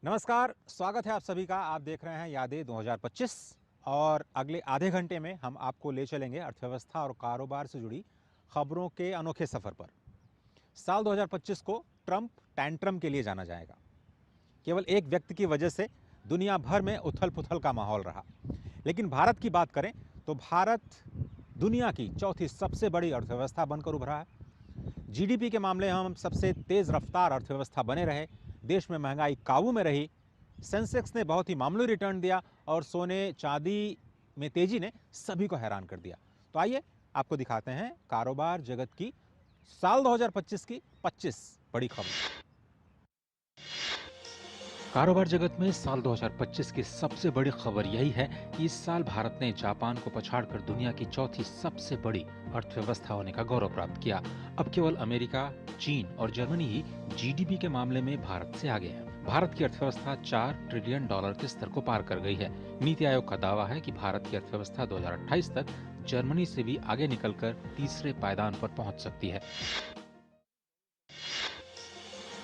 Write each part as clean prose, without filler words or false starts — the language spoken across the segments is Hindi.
नमस्कार, स्वागत है आप सभी का। आप देख रहे हैं यादें 2025 और अगले आधे घंटे में हम आपको ले चलेंगे अर्थव्यवस्था और कारोबार से जुड़ी खबरों के अनोखे सफ़र पर। साल 2025 को ट्रंप टैंट्रम के लिए जाना जाएगा। केवल एक व्यक्ति की वजह से दुनिया भर में उथल-पुथल का माहौल रहा। लेकिन भारत की बात करें तो भारत दुनिया की चौथी सबसे बड़ी अर्थव्यवस्था बनकर उभरा है। जीडीपी के मामले हम सबसे तेज़ रफ्तार अर्थव्यवस्था बने रहे। देश में महंगाई काबू में रही। सेंसेक्स ने बहुत ही मामूली रिटर्न दिया और सोने चांदी में तेजी ने सभी को हैरान कर दिया। तो आइए आपको दिखाते हैं कारोबार जगत की साल 2025 की 25 बड़ी खबर। कारोबार जगत में साल 2025 की सबसे बड़ी खबर यही है कि इस साल भारत ने जापान को पछाड़कर दुनिया की चौथी सबसे बड़ी अर्थव्यवस्था होने का गौरव प्राप्त किया। अब केवल अमेरिका, चीन और जर्मनी ही जीडीपी के मामले में भारत से आगे है। भारत की अर्थव्यवस्था 4 ट्रिलियन डॉलर के स्तर को पार कर गई है। नीति आयोग का दावा है कि भारत की अर्थव्यवस्था 2028 तक जर्मनी से भी आगे निकलकर तीसरे पायदान पर पहुंच सकती है।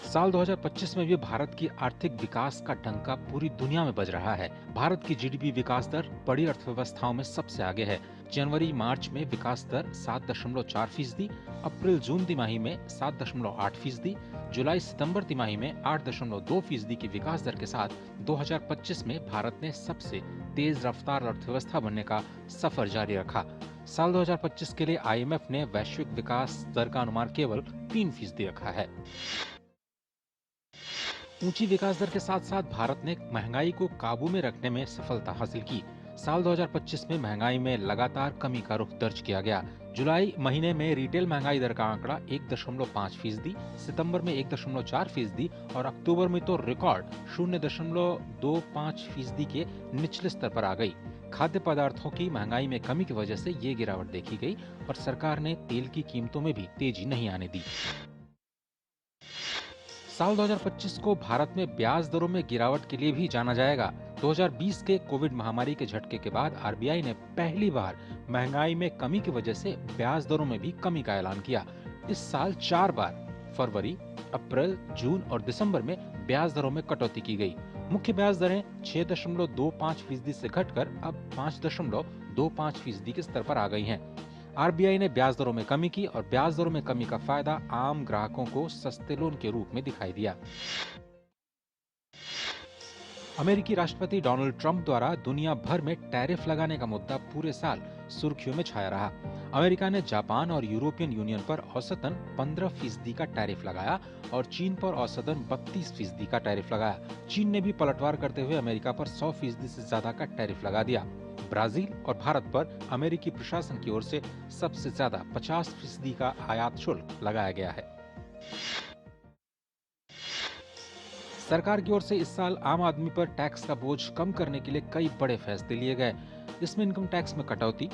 साल 2025 में भी भारत की आर्थिक विकास का डंका पूरी दुनिया में बज रहा है। भारत की जीडीपी विकास दर बड़ी अर्थव्यवस्थाओं में सबसे आगे है। जनवरी मार्च में विकास दर 7.4%, अप्रैल जून तिमाही में 7.8%, जुलाई सितंबर तिमाही में 8.2% की विकास दर के साथ 2025 में भारत ने सबसे तेज रफ्तार अर्थव्यवस्था बनने का सफर जारी रखा। साल 2025 के लिए IMF ने वैश्विक विकास दर का अनुमान केवल 3% रखा है। ऊंची विकास दर के साथ साथ भारत ने महंगाई को काबू में रखने में सफलता हासिल की। साल 2025 में महंगाई में लगातार कमी का रुख दर्ज किया गया। जुलाई महीने में रिटेल महंगाई दर का आंकड़ा 1.5%, सितंबर में 1.4% और अक्टूबर में तो रिकॉर्ड 0.25% के निचले स्तर पर आ गई। खाद्य पदार्थों की महंगाई में कमी की वजह से ये गिरावट देखी गई और सरकार ने तेल की कीमतों में भी तेजी नहीं आने दी। साल 2025 को भारत में ब्याज दरों में गिरावट के लिए भी जाना जाएगा। 2020 के कोविड महामारी के झटके के बाद आरबीआई ने पहली बार महंगाई में कमी की वजह से ब्याज दरों में भी कमी का ऐलान किया। इस साल 4 बार फरवरी, अप्रैल, जून और दिसंबर में ब्याज दरों में कटौती की गई। मुख्य ब्याज दरें 6.25% से घटकर अब 5.25% के स्तर पर आ गई हैं। आरबीआई ने ब्याज दरों में कमी की और ब्याज दरों में कमी का फायदा आम ग्राहकों को सस्ते लोन के रूप में दिखाई दिया। अमेरिकी राष्ट्रपति डोनाल्ड ट्रंप द्वारा दुनिया भर में टैरिफ लगाने का मुद्दा पूरे साल सुर्खियों में छाया रहा। अमेरिका ने जापान और यूरोपियन यूनियन पर औसतन 15% का टैरिफ लगाया और चीन पर औसतन 32% का टैरिफ लगाया। चीन ने भी पलटवार करते हुए अमेरिका पर 100% से ज्यादा का टैरिफ लगा दिया। ब्राजील और भारत पर अमेरिकी प्रशासन की ओर से सबसे ज्यादा 50% का आयात शुल्क लगाया गया है। सरकार की ओर से इस साल आम आदमी पर टैक्स का बोझ कम करने के लिए कई बड़े फैसले लिए गए। इसमें इनकम टैक्स में कटौती,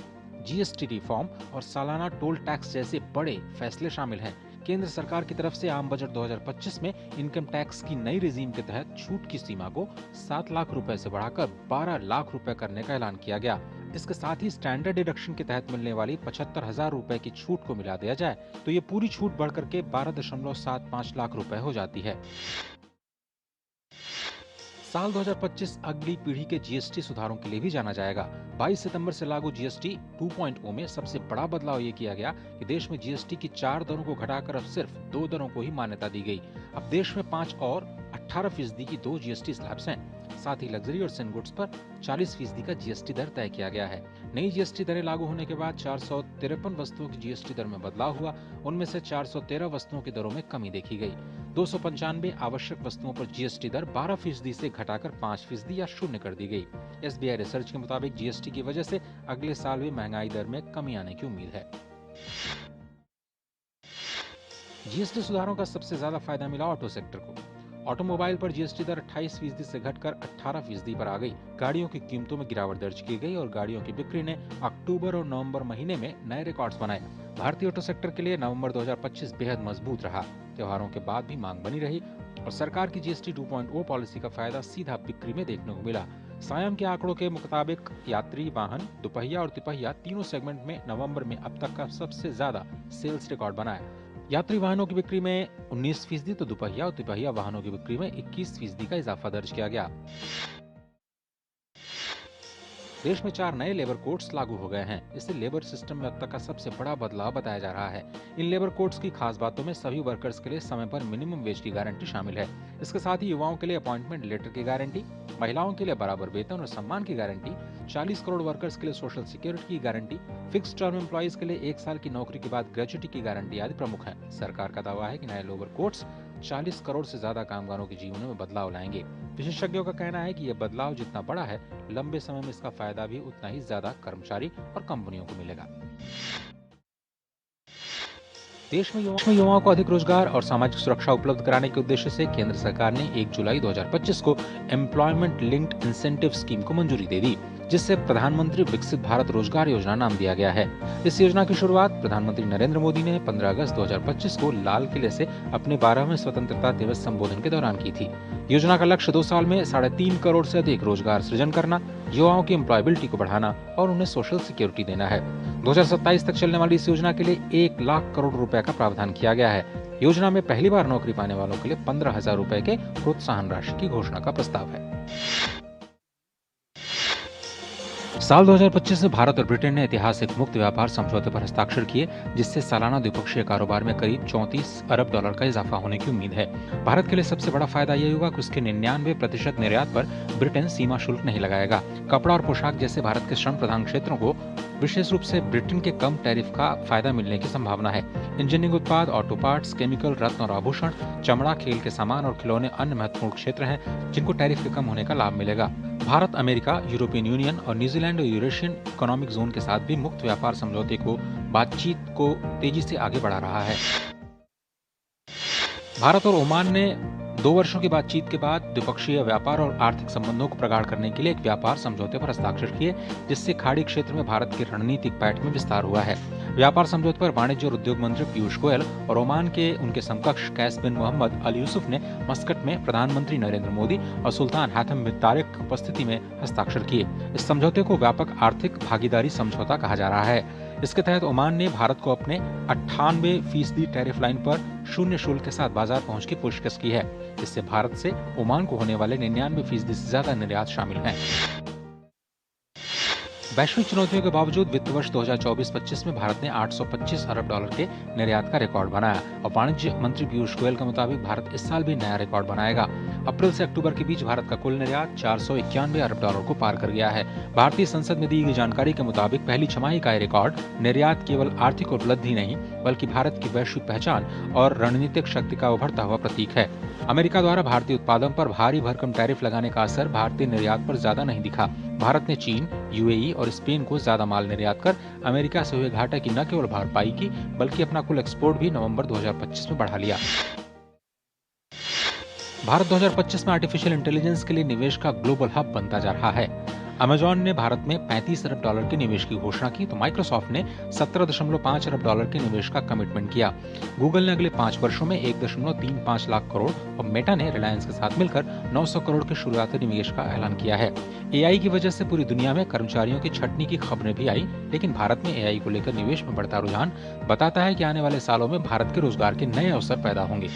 जीएसटी रिफॉर्म और सालाना टोल टैक्स जैसे बड़े फैसले शामिल हैं। केंद्र सरकार की तरफ से आम बजट 2025 में इनकम टैक्स की नई रेजिम के तहत छूट की सीमा को 7 लाख रुपए से बढ़ाकर 12 लाख रुपए करने का ऐलान किया गया। इसके साथ ही स्टैंडर्ड डिडक्शन के तहत मिलने वाली 75,000 रुपए की छूट को मिला दिया जाए तो ये पूरी छूट बढ़कर के 12.75 लाख रुपए हो जाती है। साल 2025 अगली पीढ़ी के जीएसटी सुधारों के लिए भी जाना जाएगा। 22 सितंबर से लागू जीएसटी 2.0 में सबसे बड़ा बदलाव ये किया गया कि देश में जीएसटी की 4 दरों को घटाकर अब सिर्फ 2 दरों को ही मान्यता दी गई। अब देश में 5 और 18% की 2 जीएसटी स्लैब्स हैं। साथ ही लग्जरी और सिन गुड्स पर 40% का जीएसटी दर तय किया गया है। नई जीएसटी दरें लागू होने के बाद 453 वस्तुओं की जीएसटी दर में बदलाव हुआ। उनमें से 413 वस्तुओं की दरों में कमी देखी गई। 295 आवश्यक वस्तुओं पर जीएसटी दर 12% से घटाकर 5% या शून्य कर दी गई। एसबीआई रिसर्च के मुताबिक जीएसटी की वजह से अगले साल भी महंगाई दर में कमी आने की उम्मीद है। जीएसटी सुधारों का सबसे ज्यादा फायदा मिला ऑटो सेक्टर को। ऑटोमोबाइल पर जीएसटी दर 28% से घटकर 18% पर आ गई। गाड़ियों की कीमतों में गिरावट दर्ज की गई और गाड़ियों की बिक्री ने अक्टूबर और नवंबर महीने में नए रिकॉर्ड्स बनाए। भारतीय ऑटो सेक्टर के लिए नवंबर 2025 बेहद मजबूत रहा। त्योहारों के बाद भी मांग बनी रही और सरकार की जीएसटी 2.0 पॉलिसी का फायदा सीधा बिक्री में देखने को मिला। सायम के आंकड़ों के मुताबिक यात्री वाहन, दुपहिया और तिपहिया तीनों सेगमेंट में नवंबर में अब तक का सबसे ज्यादा सेल्स रिकॉर्ड बनाया। यात्री वाहनों की बिक्री में 19% तो दुपहिया और तिपहिया वाहनों की बिक्री में 21% का इजाफा दर्ज किया गया। देश में 4 नए लेबर कोड्स लागू हो गए हैं। इससे लेबर सिस्टम में अब तक का सबसे बड़ा बदलाव बताया जा रहा है। इन लेबर कोड्स की खास बातों में सभी वर्कर्स के लिए समय पर मिनिमम वेज की गारंटी शामिल है। इसके साथ ही युवाओं के लिए अपॉइंटमेंट लेटर की गारंटी, महिलाओं के लिए बराबर वेतन और सम्मान की गारंटी, 40 करोड़ वर्कर्स के लिए सोशल सिक्योरिटी की गारंटी, फिक्स टर्म एम्प्लॉइज के लिए 1 साल की नौकरी के बाद ग्रेच्युटी की गारंटी आदि प्रमुख है। सरकार का दावा है कि नए लेबर कोड्स 40 करोड़ से ज्यादा कामगारों के जीवन में बदलाव लाएंगे। विशेषज्ञों का कहना है कि यह बदलाव जितना बड़ा है, लंबे समय में इसका फायदा भी उतना ही ज्यादा कर्मचारी और कंपनियों को मिलेगा। देश में युवाओं को अधिक रोजगार और सामाजिक सुरक्षा उपलब्ध कराने के उद्देश्य से केंद्र सरकार ने 1 जुलाई 2025 को एम्प्लॉयमेंट लिंक्ड इंसेंटिव स्कीम को मंजूरी दे दी, जिससे प्रधानमंत्री विकसित भारत रोजगार योजना नाम दिया गया है। इस योजना की शुरुआत प्रधानमंत्री नरेंद्र मोदी ने 15 अगस्त 2025 को लाल किले से अपने 12वें स्वतंत्रता दिवस संबोधन के दौरान की थी। योजना का लक्ष्य 2 साल में 3.5 करोड़ से अधिक रोजगार सृजन करना, युवाओं की एम्प्लॉयबिलिटी को बढ़ाना और उन्हें सोशल सिक्योरिटी देना है। 2027 तक चलने वाली इस योजना के लिए 1 लाख करोड़ रुपए का प्रावधान किया गया है। योजना में पहली बार नौकरी पाने वालों के लिए 15,000 रुपए के प्रोत्साहन राशि की घोषणा का प्रस्ताव है। साल 2025 में भारत और ब्रिटेन ने ऐतिहासिक मुक्त व्यापार समझौते पर हस्ताक्षर किए, जिससे सालाना द्विपक्षीय कारोबार में करीब 34 अरब डॉलर का इजाफा होने की उम्मीद है। भारत के लिए सबसे बड़ा फायदा यह होगा कि उसके 99% निर्यात पर ब्रिटेन सीमा शुल्क नहीं लगाएगा। कपड़ा और पोशाक जैसे भारत के श्रम प्रधान क्षेत्रों को विशेष रूप से ब्रिटेन के कम टैरिफ का फायदा मिलने की संभावना है। इंजीनियरिंग उत्पाद, ऑटो पार्ट्स, केमिकल, रत्न और आभूषण, चमड़ा, खेल के सामान और खिलौने अन्य महत्वपूर्ण क्षेत्र हैं जिनको टैरिफ के कम होने का लाभ मिलेगा। भारत अमेरिका, यूरोपियन यूनियन और न्यूजीलैंड और यूरेशियन इकोनॉमिक जोन के साथ भी मुक्त व्यापार समझौते को बातचीत को तेजी से आगे बढ़ा रहा है। भारत और ओमान ने 2 वर्षों की बातचीत के बाद द्विपक्षीय व्यापार और आर्थिक संबंधों को प्रगाढ़ करने के लिए एक व्यापार समझौते पर हस्ताक्षर किए, जिससे खाड़ी क्षेत्र में भारत की रणनीतिक पैठ में विस्तार हुआ है। व्यापार समझौते पर वाणिज्य और उद्योग मंत्री पीयूष गोयल और ओमान के उनके समकक्ष कैस बिन मोहम्मद अल यूसुफ ने मस्कट में प्रधानमंत्री नरेंद्र मोदी और सुल्तान हैथम बिन तारिक की उपस्थिति में हस्ताक्षर किए। इस समझौते को व्यापक आर्थिक भागीदारी समझौता कहा जा रहा है। इसके तहत ओमान ने भारत को अपने 98% टैरिफ लाइन पर शून्य शुल्क के साथ बाजार पहुंच की पेशकश की है। इससे भारत से ओमान को होने वाले 99% से ज्यादा निर्यात शामिल हैं। वैश्विक चुनौतियों के बावजूद वित्त वर्ष 2024-25 में भारत ने 825 अरब डॉलर के निर्यात का रिकॉर्ड बनाया और वाणिज्य मंत्री पीयूष गोयल के मुताबिक भारत इस साल भी नया रिकॉर्ड बनाएगा। अप्रैल से अक्टूबर के बीच भारत का कुल निर्यात 491 अरब डॉलर को पार कर गया है। भारतीय संसद में दी गई जानकारी के मुताबिक पहली छमाही का रिकॉर्ड निर्यात केवल आर्थिक उपलब्धि नहीं बल्कि भारत की वैश्विक पहचान और रणनीतिक शक्ति का उभरता हुआ प्रतीक है। अमेरिका द्वारा भारतीय उत्पादों पर भारी भरकम टैरिफ लगाने का असर भारतीय निर्यात पर ज्यादा नहीं दिखा। भारत ने चीन, यूएई और स्पेन को ज्यादा माल निर्यात कर अमेरिका से हुए घाटे की न केवल भरपाई की बल्कि अपना कुल एक्सपोर्ट भी नवंबर 2025 में बढ़ा लिया। भारत 2025 में आर्टिफिशियल इंटेलिजेंस के लिए निवेश का ग्लोबल हब बनता जा रहा है। अमेजॉन ने भारत में 35 अरब डॉलर के निवेश की घोषणा की तो माइक्रोसॉफ्ट ने 17.5 अरब डॉलर के निवेश का कमिटमेंट किया। गूगल ने अगले 5 वर्षों में 1.35 लाख करोड़ और मेटा ने रिलायंस के साथ मिलकर 900 करोड़ के शुरुआती निवेश का ऐलान किया है। एआई की वजह से पूरी दुनिया में कर्मचारियों की छटनी की खबरें भी आई, लेकिन भारत में एआई को लेकर निवेश में बढ़ता रुझान बताता है कि आने वाले सालों में भारत के रोजगार के नए अवसर पैदा होंगे।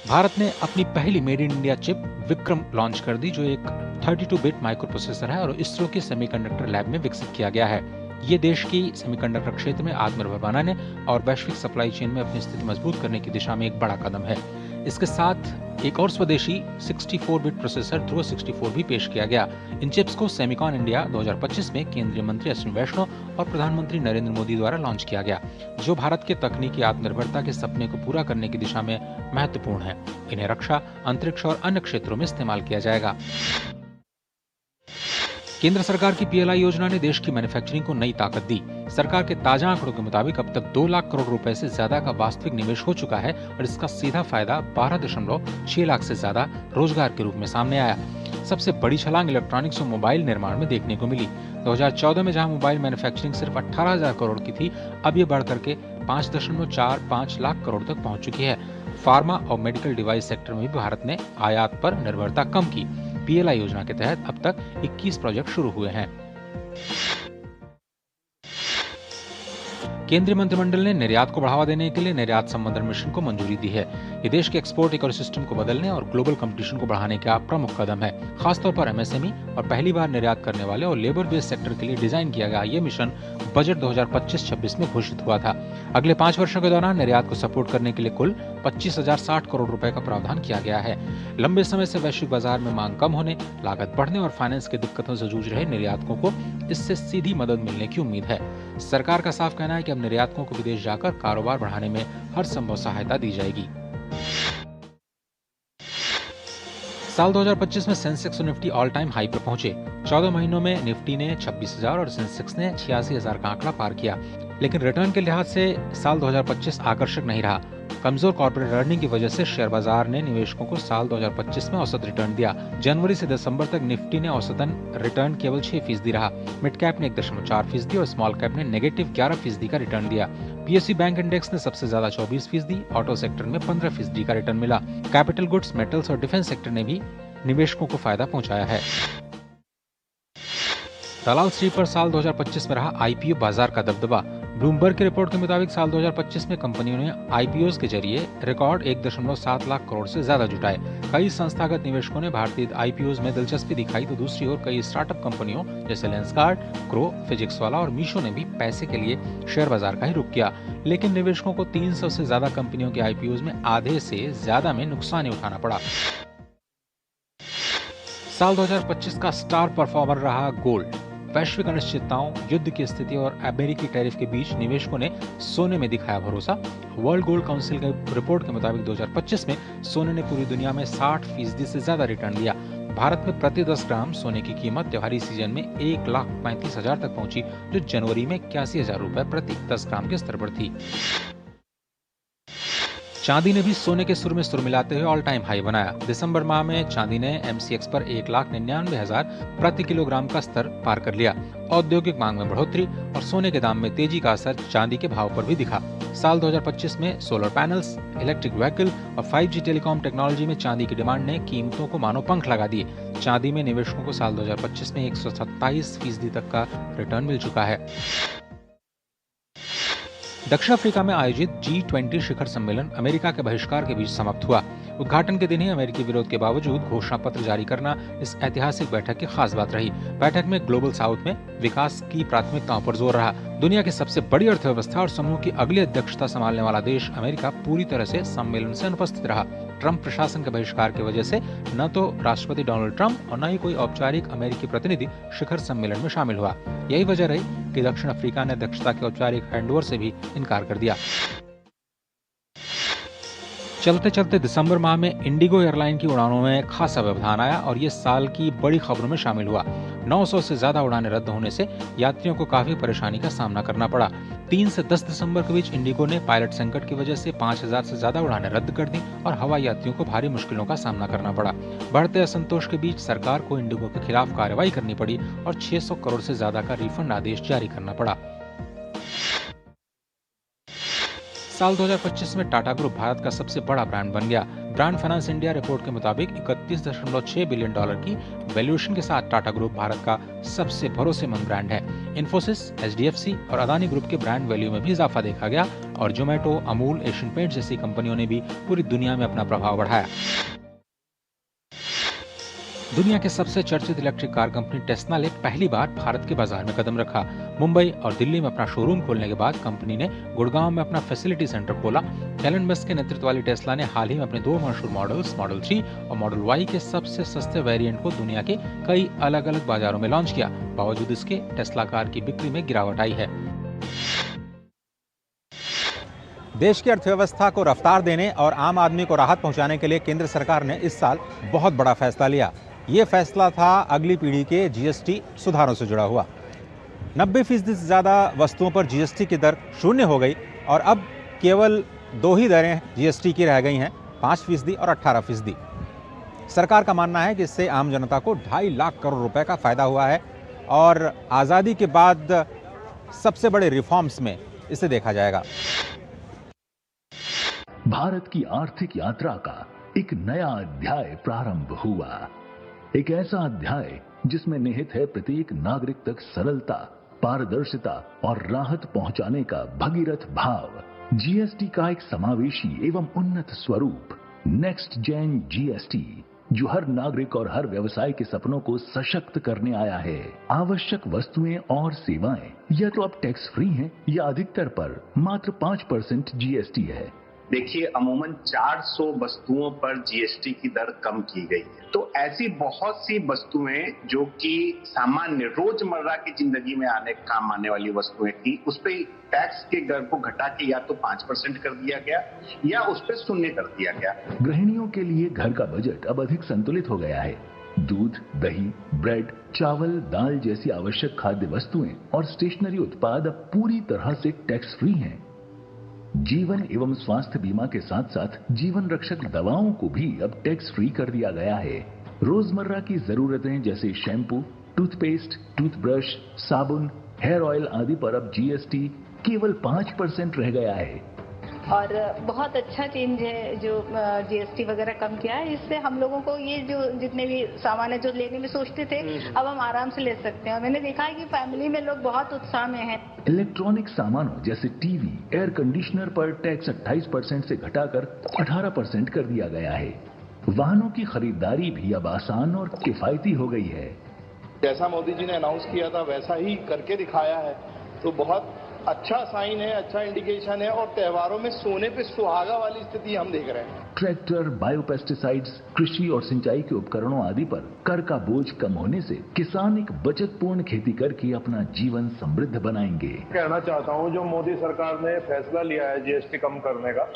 भारत ने अपनी पहली made in India chip Vikram launch कर दी, जो एक 32 बिट माइक्रो प्रोसेसर है और इसरो के सेमीकंडक्टर लैब में विकसित किया गया है। ये देश की सेमीकंडक्टर क्षेत्र में आत्मनिर्भर बनाने और वैश्विक सप्लाई चेन में अपनी स्थिति मजबूत करने की दिशा में एक बड़ा कदम है। इसके साथ एक और स्वदेशी 64 बिट प्रोसेसर ध्रुव 64 भी पेश किया गया। इन चिप्स को सेमिकॉन इंडिया 2025 में केंद्रीय मंत्री अश्विनी वैष्णव और प्रधानमंत्री नरेंद्र मोदी द्वारा लॉन्च किया गया, जो भारत के तकनीकी आत्मनिर्भरता के सपने को पूरा करने की दिशा में महत्वपूर्ण है। इन्हें रक्षा, अंतरिक्ष और अन्य क्षेत्रों में इस्तेमाल किया जाएगा। केंद्र सरकार की पीएलआई योजना ने देश की मैन्युफैक्चरिंग को नई ताकत दी। सरकार के ताजा आंकड़ों के मुताबिक अब तक 2 लाख करोड़ रुपए से ज्यादा का वास्तविक निवेश हो चुका है और इसका सीधा फायदा 12.6 लाख से ज्यादा रोजगार के रूप में सामने आया। सबसे बड़ी छलांग इलेक्ट्रॉनिक्स और मोबाइल निर्माण में देखने को मिली। 2014 में जहां मोबाइल मैन्युफैक्चरिंग सिर्फ 18,000 करोड़ की थी, अब ये बढ़कर के 5.45 लाख करोड़ तक पहुंच चुकी है। फार्मा और मेडिकल डिवाइस सेक्टर में भी भारत ने आयात पर निर्भरता कम की। पीएलआई योजना के तहत अब तक 21 प्रोजेक्ट शुरू हुए हैं। केंद्रीय मंत्रिमंडल ने निर्यात को बढ़ावा देने के लिए निर्यात संवर्धन मिशन को मंजूरी दी है। ये देश के एक्सपोर्ट इकोसिस्टम को बदलने और ग्लोबल कंपटीशन को बढ़ाने का प्रमुख कदम है। खासतौर पर एमएसएमई और पहली बार निर्यात करने वाले और लेबर बेस्ड सेक्टर के लिए डिजाइन किया गया ये मिशन बजट 2025-26 में घोषित हुआ था। अगले 5 वर्षों के दौरान निर्यात को सपोर्ट करने के लिए कुल 25,060 करोड़ रुपए का प्रावधान किया गया है। लंबे समय से वैश्विक बाजार में मांग कम होने, लागत बढ़ने और फाइनेंस की दिक्कतों से जूझ रहे निर्यातकों को इससे सीधी मदद मिलने की उम्मीद है। सरकार का साफ कहना है कि अब निर्यातकों को विदेश जाकर कारोबार बढ़ाने में हर संभव सहायता दी जाएगी। साल 2025 में सेंसेक्स और निफ्टी ऑल टाइम हाई पर पहुंचे। 14 महीनों में निफ्टी ने 26,000 और सेंसेक्स ने 86,000 का आंकड़ा पार किया, लेकिन रिटर्न के लिहाज से साल 2025 आकर्षक नहीं रहा। कमजोर कॉर्पोरेट अर्निंग की वजह से शेयर बाजार ने निवेशकों को साल 2025 में औसत रिटर्न दिया। जनवरी से दिसंबर तक निफ्टी ने औसतन रिटर्न केवल 6% रहा। मिड कैप ने 1.4% और स्मॉल कैप ने नेगेटिव 11% का रिटर्न दिया। पीएसयू बैंक इंडेक्स ने सबसे ज्यादा 24%, ऑटो सेक्टर में 15% का रिटर्न मिला। कैपिटल गुड्स, मेटल्स और डिफेंस सेक्टर ने भी निवेशकों को फायदा पहुंचाया है। दलाल स्ट्रीट पर साल 2025 में रहा आईपीओ बाजार का दबदबा। ब्लूमबर्ग की रिपोर्ट के मुताबिक साल 2025 में कंपनियों ने आईपीओज के जरिए रिकॉर्ड 1.7 लाख करोड़ से ज्यादा जुटाए। कई संस्थागत निवेशकों ने भारतीय आईपीओज में दिलचस्पी दिखाई, तो दूसरी ओर कई स्टार्टअप कंपनियों जैसे लेंसकार्ट, क्रो, फिजिक्सवाला और मीशो ने भी पैसे के लिए शेयर बाजार का ही रुख किया। लेकिन निवेशकों को 300 से ज्यादा कंपनियों के आईपीओज में आधे से ज्यादा में नुकसान उठाना पड़ा। साल 2025 का स्टार परफॉर्मर रहा गोल्ड। वैश्विक अनिश्चितताओं, युद्ध की स्थिति और अमेरिकी टैरिफ के बीच निवेशकों ने सोने में दिखाया भरोसा। वर्ल्ड गोल्ड काउंसिल की रिपोर्ट के मुताबिक 2025 में सोने ने पूरी दुनिया में 60% से ज्यादा रिटर्न दिया। भारत में प्रति 10 ग्राम सोने की कीमत त्योहारी सीजन में 1,35,000 तक पहुंची, जो जनवरी में 81,000 रुपए प्रति 10 ग्राम के स्तर पर थी। चांदी ने भी सोने के सुर में सुर मिलाते हुए ऑल टाइम हाई बनाया। दिसंबर माह में चांदी ने एमसीएक्स पर 1,99,000 प्रति किलोग्राम का स्तर पार कर लिया। औद्योगिक मांग में बढ़ोतरी और सोने के दाम में तेजी का असर चांदी के भाव पर भी दिखा। साल 2025 में सोलर पैनल्स, इलेक्ट्रिक व्हीकल और 5G टेलीकॉम टेक्नोलॉजी में चांदी की डिमांड ने कीमतों को मानो पंख लगा दिए। चांदी में निवेशकों को साल 2025 में 127% तक का रिटर्न मिल चुका है। दक्षिण अफ्रीका में आयोजित G20 शिखर सम्मेलन अमेरिका के बहिष्कार के बीच समाप्त हुआ। उद्घाटन के दिन ही अमेरिकी विरोध के बावजूद घोषणा पत्र जारी करना इस ऐतिहासिक बैठक की खास बात रही। बैठक में ग्लोबल साउथ में विकास की प्राथमिकताओं पर जोर रहा। दुनिया की सबसे बड़ी अर्थव्यवस्था और समूह की अगली अध्यक्षता संभालने वाला देश अमेरिका पूरी तरह से सम्मेलन से अनुपस्थित रहा। ट्रंप प्रशासन के बहिष्कार की वजह से न तो राष्ट्रपति डोनाल्ड ट्रंप और न ही कोई औपचारिक अमेरिकी प्रतिनिधि शिखर सम्मेलन में शामिल हुआ। यही वजह रही कि दक्षिण अफ्रीका ने अध्यक्षता के औपचारिक हैंडओवर से भी इनकार कर दिया। चलते चलते दिसंबर माह में इंडिगो एयरलाइन की उड़ानों में खासा व्यवधान आया और ये साल की बड़ी खबरों में शामिल हुआ। 900 से ज्यादा उड़ानें रद्द होने से यात्रियों को काफी परेशानी का सामना करना पड़ा। 3 से 10 दिसंबर के बीच इंडिगो ने पायलट संकट की वजह से 5,000 से ज्यादा उड़ानें रद्द कर दी और हवाई यात्रियों को भारी मुश्किलों का सामना करना पड़ा। बढ़ते असंतोष के बीच सरकार को इंडिगो के खिलाफ कार्रवाई करनी पड़ी और 600 करोड़ से ज्यादा का रिफंड आदेश जारी करना पड़ा। साल 2025 में टाटा ग्रुप भारत का सबसे बड़ा ब्रांड बन गया। ब्रांड फाइनेंस इंडिया रिपोर्ट के मुताबिक 31.6 बिलियन डॉलर की वैल्यूएशन के साथ टाटा ग्रुप भारत का सबसे भरोसेमंद ब्रांड है। इन्फोसिस, एचडीएफसी और अदानी ग्रुप के ब्रांड वैल्यू में भी इजाफा देखा गया और जोमेटो, अमूल, एशियन पेंट्स जैसी कंपनियों ने भी पूरी दुनिया में अपना प्रभाव बढ़ाया। दुनिया के सबसे चर्चित इलेक्ट्रिक कार कंपनी टेस्ला ने पहली बार भारत के बाजार में कदम रखा। मुंबई और दिल्ली में अपना शोरूम खोलने के बाद कंपनी ने गुड़गांव में अपना फैसिलिटी सेंटर खोला। एलन मस्क के नेतृत्व वाली टेस्ला ने हाल ही में अपने 2 मशहूर मॉडल्स, मॉडल 3 और मॉडल Y के सबसे सस्ते वेरिएंट को दुनिया के कई अलग अलग बाजारों में लॉन्च किया। बावजूद इसके टेस्ला कार की बिक्री में गिरावट आई है। देश की अर्थव्यवस्था को रफ्तार देने और आम आदमी को राहत पहुंचाने के लिए केंद्र सरकार ने इस साल बहुत बड़ा फैसला लिया। ये फैसला था अगली पीढ़ी के जीएसटी सुधारों से जुड़ा हुआ। 90% से ज़्यादा वस्तुओं पर जीएसटी की दर 0 हो गई और अब केवल 2 ही दरें जीएसटी की रह गई हैं, 5% और 18%। सरकार का मानना है कि इससे आम जनता को 2.5 लाख करोड़ रुपए का फायदा हुआ है और आज़ादी के बाद सबसे बड़े रिफॉर्म्स में इसे देखा जाएगा। भारत की आर्थिक यात्रा का एक नया अध्याय प्रारंभ हुआ। एक ऐसा अध्याय जिसमें निहित है प्रत्येक नागरिक तक सरलता, पारदर्शिता और राहत पहुंचाने का भगीरथ भाव, जीएसटी का एक समावेशी एवं उन्नत स्वरूप, नेक्स्ट जेन जीएसटी, जो हर नागरिक और हर व्यवसाय के सपनों को सशक्त करने आया है। आवश्यक वस्तुएं और सेवाएं या तो अब टैक्स फ्री हैं या अधिकतर पर मात्र 5% जीएसटी है। देखिए, अमूमन 400 वस्तुओं पर जीएसटी की दर कम की गई है। तो ऐसी बहुत सी वस्तुएं जो कि सामान्य रोजमर्रा की जिंदगी में काम आने वाली वस्तुएं थी, उस पे टैक्स के दर को घटा के या तो 5% कर दिया गया या उस पे शून्य कर दिया गया। गृहिणियों के लिए घर का बजट अब अधिक संतुलित हो गया है। दूध, दही, ब्रेड, चावल, दाल जैसी आवश्यक खाद्य वस्तुएं और स्टेशनरी उत्पाद अब पूरी तरह से टैक्स फ्री हैं। जीवन एवं स्वास्थ्य बीमा के साथ साथ जीवन रक्षक दवाओं को भी अब टैक्स फ्री कर दिया गया है। रोजमर्रा की जरूरतें जैसे शैम्पू, टूथपेस्ट, टूथब्रश, साबुन, हेयर ऑयल आदि पर अब जीएसटी केवल 5% रह गया है। और बहुत अच्छा चेंज है जो जीएसटी वगैरह कम किया है। इससे हम लोगों को ये जो जितने भी सामान है जो लेने में सोचते थे, अब हम आराम से ले सकते हैं। और मैंने देखा है कि फैमिली में लोग बहुत उत्साह में हैं। इलेक्ट्रॉनिक सामानों जैसे टीवी, एयर कंडीशनर पर टैक्स 28% से घटाकर 18% कर दिया गया है। वाहनों की खरीदारी भी अब आसान और किफायती हो गई है। जैसा मोदी जी ने अनाउंस किया था वैसा ही करके दिखाया है, तो बहुत अच्छा साइन है, अच्छा इंडिकेशन है। और त्योहारों में सोने पे सुहागा वाली स्थिति हम देख रहे हैं। ट्रैक्टर, बायोपेस्टिसाइड्स, कृषि और सिंचाई के उपकरणों आदि पर कर का बोझ कम होने से किसान एक बचतपूर्ण खेती करके अपना जीवन समृद्ध बनाएंगे। कहना चाहता हूं, जो मोदी सरकार ने फैसला लिया है जीएसटी कम करने का,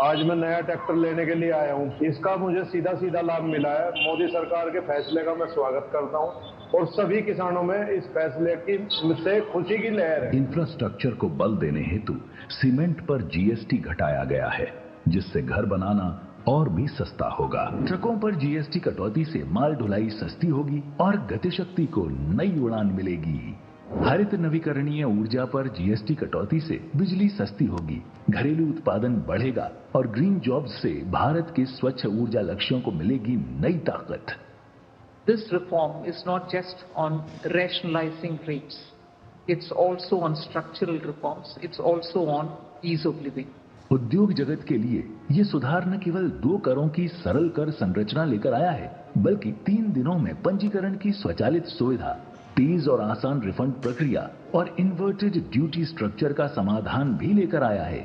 आज मैं नया ट्रैक्टर लेने के लिए आया हूं, इसका मुझे सीधा सीधा लाभ मिला है। मोदी सरकार के फैसले का मैं स्वागत करता हूं और सभी किसानों में इस फैसले की से खुशी की लहर है। इंफ्रास्ट्रक्चर को बल देने हेतु सीमेंट पर जीएसटी घटाया गया है, जिससे घर बनाना और भी सस्ता होगा। ट्रकों पर जीएसटी कटौती से माल ढुलाई सस्ती होगी और गतिशक्ति को नई उड़ान मिलेगी। हरित नवीकरणीय ऊर्जा पर जीएसटी कटौती से बिजली सस्ती होगी, घरेलू उत्पादन बढ़ेगा और ग्रीन जॉब्स से भारत के स्वच्छ ऊर्जा लक्ष्यों को मिलेगी नई ताकत। This reform is not just on rationalizing rates. It's also on structural reforms. It's also on ease of living. उद्योग जगत के लिए ये सुधार न केवल 2 करों की सरल कर संरचना लेकर आया है, बल्कि 3 दिनों में पंजीकरण की स्वचालित सुविधा, तेज और आसान रिफंड प्रक्रिया और इन्वर्टेड ड्यूटी स्ट्रक्चर का समाधान भी लेकर आया है।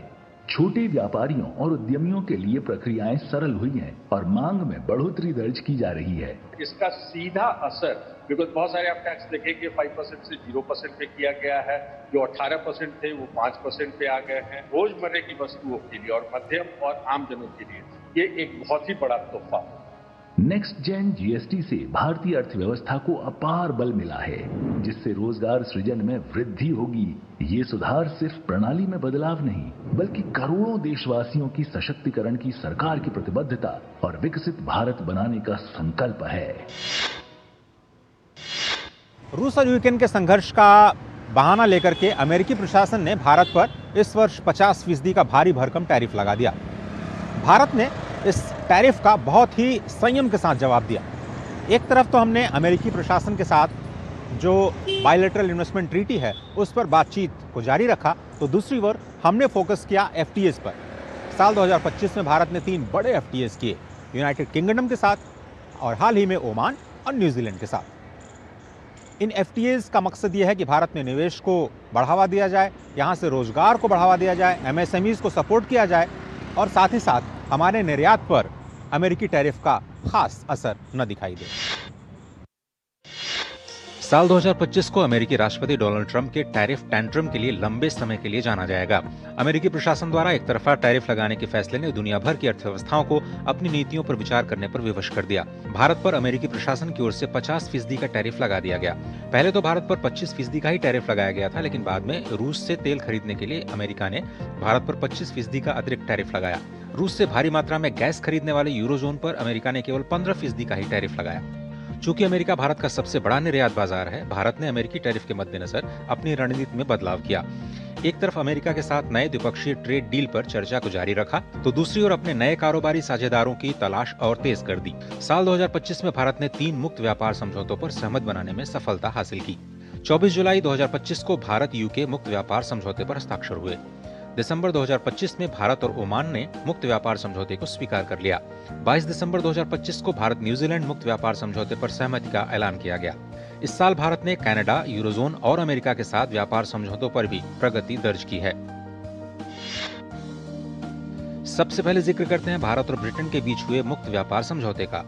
छोटे व्यापारियों और उद्यमियों के लिए प्रक्रियाएं सरल हुई हैं और मांग में बढ़ोतरी दर्ज की जा रही है। इसका सीधा असर, बिकॉज बहुत सारे आप टैक्स देखेंगे 5% से 0% पे किया गया है, जो 18% थे वो 5% पे आ गए हैं। रोजमर्रे की वस्तुओं के लिए और मध्यम और आम जनों के लिए ये एक बहुत ही बड़ा तोहफा। नेक्स्ट जेन जीएसटी से भारतीय अर्थव्यवस्था को अपार बल मिला है, जिससे रोजगार सृजन में वृद्धि होगी। ये सुधार सिर्फ प्रणाली में बदलाव नहीं, बल्कि करोड़ों देशवासियों की सशक्तिकरण की सरकार की प्रतिबद्धता और विकसित भारत बनाने का संकल्प है। रूस और यूक्रेन के संघर्ष का बहाना लेकर के अमेरिकी प्रशासन ने भारत पर इस वर्ष 50% का भारी भरकम टैरिफ लगा दिया। भारत ने इस टैरिफ का बहुत ही संयम के साथ जवाब दिया। एक तरफ तो हमने अमेरिकी प्रशासन के साथ जो बायलैटरल इन्वेस्टमेंट ट्रीटी है उस पर बातचीत को जारी रखा, तो दूसरी ओर हमने फोकस किया एफटीएस पर। साल 2025 में भारत ने 3 बड़े एफटीएस किए, यूनाइटेड किंगडम के साथ और हाल ही में ओमान और न्यूजीलैंड के साथ। इन एफटीएस का मकसद यह है कि भारत में निवेश को बढ़ावा दिया जाए, यहाँ से रोजगार को बढ़ावा दिया जाए, एमएसएमईज को सपोर्ट किया जाए और साथ ही साथ हमारे निर्यात पर अमेरिकी टैरिफ का खास असर न दिखाई दे। साल 2025 को अमेरिकी राष्ट्रपति डोनाल्ड ट्रंप के टैरिफ टैंट्रम के लिए लंबे समय के लिए जाना जाएगा। अमेरिकी प्रशासन द्वारा एक तरफा टैरिफ लगाने के फैसले ने दुनिया भर की अर्थव्यवस्थाओं को अपनी नीतियों पर विचार करने पर विवश कर दिया। भारत पर अमेरिकी प्रशासन की ओर से 50% का टैरिफ लगा दिया गया। पहले तो भारत पर 25% का ही टैरिफ लगाया गया था, लेकिन बाद में रूस से तेल खरीदने के लिए अमेरिका ने भारत पर 25% का अतिरिक्त टैरिफ लगाया। रूस से भारी मात्रा में गैस खरीदने वाले यूरोजोन पर अमेरिका ने केवल 15% का ही टैरिफ लगाया। चूंकि अमेरिका भारत का सबसे बड़ा निर्यात बाजार है, भारत ने अमेरिकी टैरिफ के मद्देनजर अपनी रणनीति में बदलाव किया। एक तरफ अमेरिका के साथ नए द्विपक्षीय ट्रेड डील पर चर्चा को जारी रखा, तो दूसरी ओर अपने नए कारोबारी साझेदारों की तलाश और तेज कर दी। साल 2025 में भारत ने 3 मुक्त व्यापार समझौतों पर सहमत बनाने में सफलता हासिल की। 24 जुलाई 2025 को भारत यूके मुक्त व्यापार समझौते पर हस्ताक्षर हुए। दिसंबर 2025 में भारत और ओमान ने मुक्त व्यापार समझौते को स्वीकार कर लिया। 22 दिसंबर 2025 को भारत न्यूजीलैंड मुक्त व्यापार समझौते पर सहमति का ऐलान किया गया। इस साल भारत ने कनाडा, यूरोजोन और अमेरिका के साथ व्यापार समझौतों पर भी प्रगति दर्ज की है। सबसे पहले जिक्र करते हैं भारत और ब्रिटेन के बीच हुए मुक्त व्यापार समझौते का।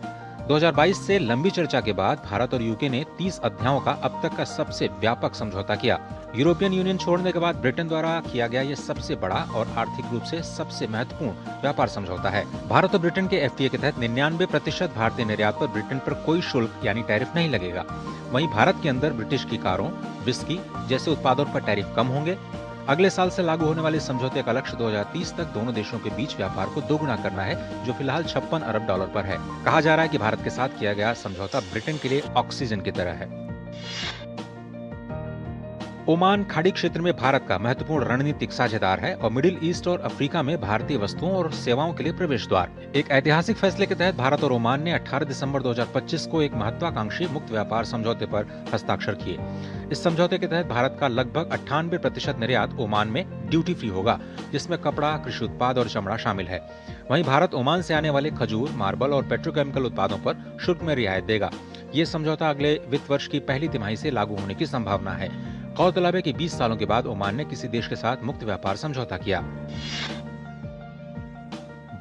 2022 से लंबी चर्चा के बाद भारत और यूके ने 30 अध्यायों का अब तक का सबसे व्यापक समझौता किया। यूरोपियन यूनियन छोड़ने के बाद ब्रिटेन द्वारा किया गया ये सबसे बड़ा और आर्थिक रूप से सबसे महत्वपूर्ण व्यापार समझौता है। भारत और ब्रिटेन के FTA के तहत 99% भारतीय निर्यात पर ब्रिटेन पर कोई शुल्क यानी टैरिफ नहीं लगेगा। वहीं भारत के अंदर ब्रिटिश की कारों, विस्की जैसे उत्पादों पर टैरिफ कम होंगे। अगले साल से लागू होने वाले समझौते का लक्ष्य 2030 तक दोनों देशों के बीच व्यापार को दोगुना करना है, जो फिलहाल 56 अरब डॉलर पर है। कहा जा रहा है कि भारत के साथ किया गया समझौता ब्रिटेन के लिए ऑक्सीजन की तरह है। ओमान खाड़ी क्षेत्र में भारत का महत्वपूर्ण रणनीतिक साझेदार है और मिडिल ईस्ट और अफ्रीका में भारतीय वस्तुओं और सेवाओं के लिए प्रवेश द्वार। एक ऐतिहासिक फैसले के तहत भारत और ओमान ने 18 दिसंबर 2025 को एक महत्वाकांक्षी मुक्त व्यापार समझौते पर हस्ताक्षर किए। इस समझौते के तहत भारत का लगभग 98% निर्यात ओमान में ड्यूटी फ्री होगा, जिसमें कपड़ा, कृषि उत्पाद और चमड़ा शामिल है। वहीं भारत ओमान से आने वाले खजूर, मार्बल और पेट्रोकेमिकल उत्पादों पर शुल्क में रियायत देगा। ये समझौता अगले वित्त वर्ष की पहली तिमाही से लागू होने की संभावना है। गौरतलब है कि 20 सालों के बाद ओमान ने किसी देश के साथ मुक्त व्यापार समझौता किया।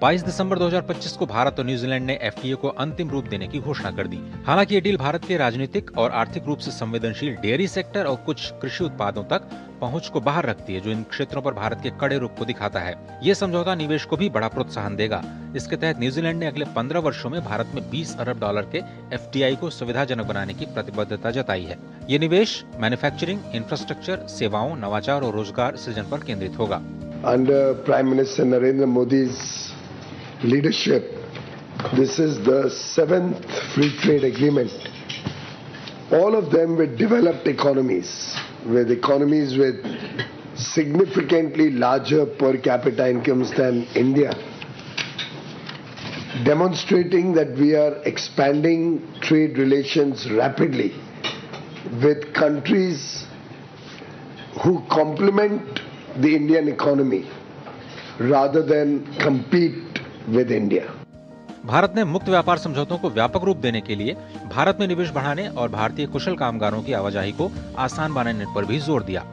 22 दिसंबर 2025 को भारत और न्यूजीलैंड ने FTA को अंतिम रूप देने की घोषणा कर दी। हालांकि ये डील भारत के राजनीतिक और आर्थिक रूप से संवेदनशील डेयरी सेक्टर और कुछ कृषि उत्पादों तक पहुंच को बाहर रखती है, जो इन क्षेत्रों पर भारत के कड़े रुख को दिखाता है। ये समझौता निवेश को भी बड़ा प्रोत्साहन देगा। इसके तहत न्यूजीलैंड ने अगले 15 वर्षों में भारत में 20 अरब डॉलर के FDI को सुविधाजनक बनाने की प्रतिबद्धता जताई है। ये निवेश मैन्युफैक्चरिंग, इंफ्रास्ट्रक्चर, सेवाओं, नवाचार और रोजगार सृजन पर केंद्रित होगा। Under Prime Minister Narendra Modi's leadership, this is the 7th free trade agreement. All of them with developed economies, with significantly larger per capita incomes than India, demonstrating that we are expanding trade relations rapidly with countries who complement the Indian economy rather than compete with India. Bharat ने मुक्त व्यापार समझौतों को व्यापक रूप देने के लिए भारत में निवेश बढ़ाने और भारतीय कुशल कामगारों की आवाजाही को आसान बनाने पर भी जोर दिया।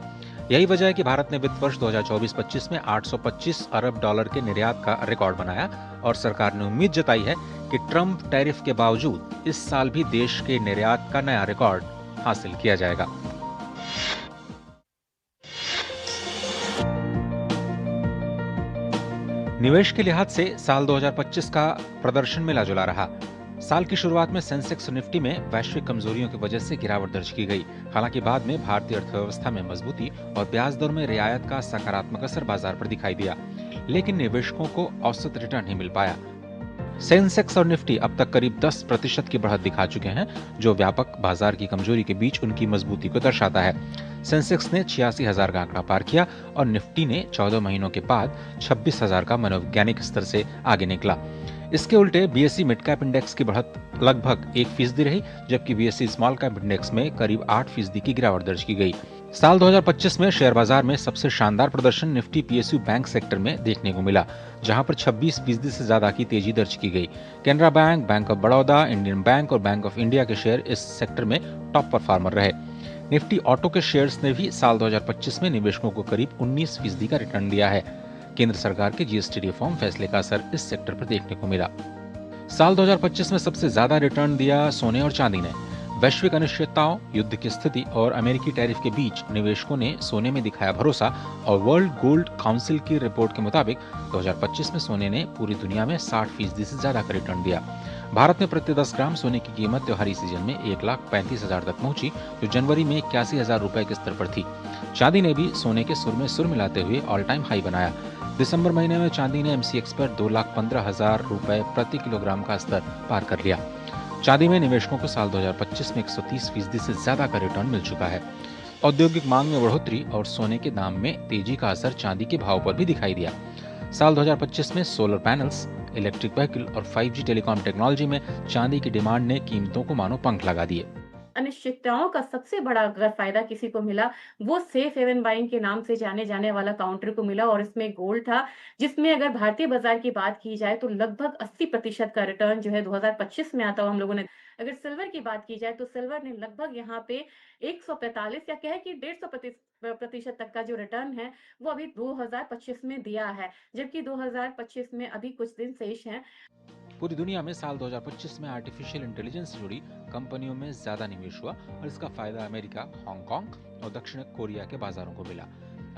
यही वजह है कि भारत ने वित्त वर्ष 2024-25 में 825 अरब डॉलर के निर्यात का रिकॉर्ड बनाया और सरकार ने उम्मीद जताई है कि ट्रम्प टैरिफ के बावजूद इस साल भी देश के निर्यात का नया रिकॉर्ड हासिल किया जाएगा। निवेश के लिहाज से साल 2025 का प्रदर्शन मिला जुला रहा। साल की शुरुआत में सेंसेक्स और निफ्टी में वैश्विक कमजोरियों की वजह से गिरावट दर्ज की गई। हालांकि बाद में भारतीय अर्थव्यवस्था में मजबूती और ब्याज दर में रियायत का सकारात्मक असर बाजार पर दिखाई दिया, लेकिन निवेशकों को औसत रिटर्न ही मिल पाया। सेंसेक्स और निफ्टी अब तक करीब 10% की बढ़त दिखा चुके हैं, जो व्यापक बाजार की कमजोरी के बीच उनकी मजबूती को दर्शाता है। सेंसेक्स ने 86,000 का आंकड़ा पार किया और निफ्टी ने 14 महीनों के बाद 26,000 का मनोवैज्ञानिक स्तर से आगे निकला। इसके उल्टे BSE मिड कैप इंडेक्स की बढ़त लगभग 1% रही, जबकि BSE स्मॉल कैप इंडेक्स में करीब 8% की गिरावट दर्ज की गई। साल 2025 में शेयर बाजार में सबसे शानदार प्रदर्शन निफ्टी PSU बैंक सेक्टर में देखने को मिला, जहां पर 26% से ज्यादा की तेजी दर्ज की गई। Canara bank, bank of Baroda, Indian bank और बैंक ऑफ इंडिया के शेयर इस सेक्टर में टॉप परफॉर्मर रहे। निफ्टी ऑटो के शेयर्स ने भी साल 2025 में निवेशकों को करीब 19% का रिटर्न दिया है। केंद्र सरकार के GST रिफॉर्म फैसले का असर इस सेक्टर पर देखने को मिला। साल 2025 में सबसे ज्यादा रिटर्न दिया सोने और चांदी ने। वैश्विक अनिश्चितताओं, युद्ध की स्थिति और अमेरिकी टैरिफ के बीच निवेशकों ने सोने में दिखाया भरोसा और वर्ल्ड गोल्ड काउंसिल की रिपोर्ट के मुताबिक 2025 में सोने ने पूरी दुनिया में 60% से ज्यादा का रिटर्न दिया। भारत में प्रति 10 ग्राम सोने की कीमत त्योहारी सीजन में 1,35,000 तक पहुंची, जो जनवरी में 81,000 रुपए के स्तर पर थी। चांदी ने भी सोने के सुर में सुर मिलाते हुए ऑल टाइम हाई बनाया। दिसंबर महीने में चांदी ने MCX पर 2,15,000 रुपए प्रति किलोग्राम का स्तर पार कर लिया। चांदी में निवेशकों को साल 2025 में 130% से ज्यादा का रिटर्न मिल चुका है। औद्योगिक मांग में बढ़ोतरी और सोने के दाम में तेजी का असर चांदी के भाव पर भी दिखाई दिया। साल 2025 में सोलर पैनल्स, इलेक्ट्रिक व्हीकल और 5G टेलीकॉम टेक्नोलॉजी में चांदी की डिमांड ने कीमतों को मानो पंख लगा दिए। अनिश्चितताओं का सबसे बड़ा अगर फायदा किसी को मिला, वो सेफ हेवन बाइंग के नाम से जाने जाने वाला काउंटर को मिला और इसमें गोल्ड था, जिसमें अगर भारतीय बाजार की बात की जाए तो लगभग 80% का रिटर्न जो है 2025 में आता हुआ हम लोगों ने। अगर सिल्वर की बात की जाए तो सिल्वर ने लगभग यहाँ पे 145 या कहे कि 150% तक का जो रिटर्न है वो अभी 2025 में दिया है, जबकि 2025 में अभी कुछ दिन शेष हैं। पूरी दुनिया में साल 2025 में आर्टिफिशियल इंटेलिजेंस से जुड़ी कंपनियों में ज्यादा निवेश हुआ और इसका फायदा अमेरिका, हांगकांग और दक्षिण कोरिया के बाजारों को मिला।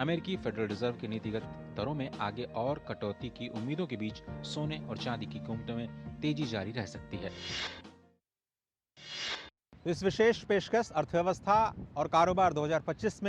अमेरिकी फेडरल रिजर्व की नीतिगत दरों में आगे और कटौती की उम्मीदों के बीच सोने और चांदी की कीमतों में तेजी जारी रह सकती है। इस विशेष पेशकश अर्थव्यवस्था और कारोबार 2025 में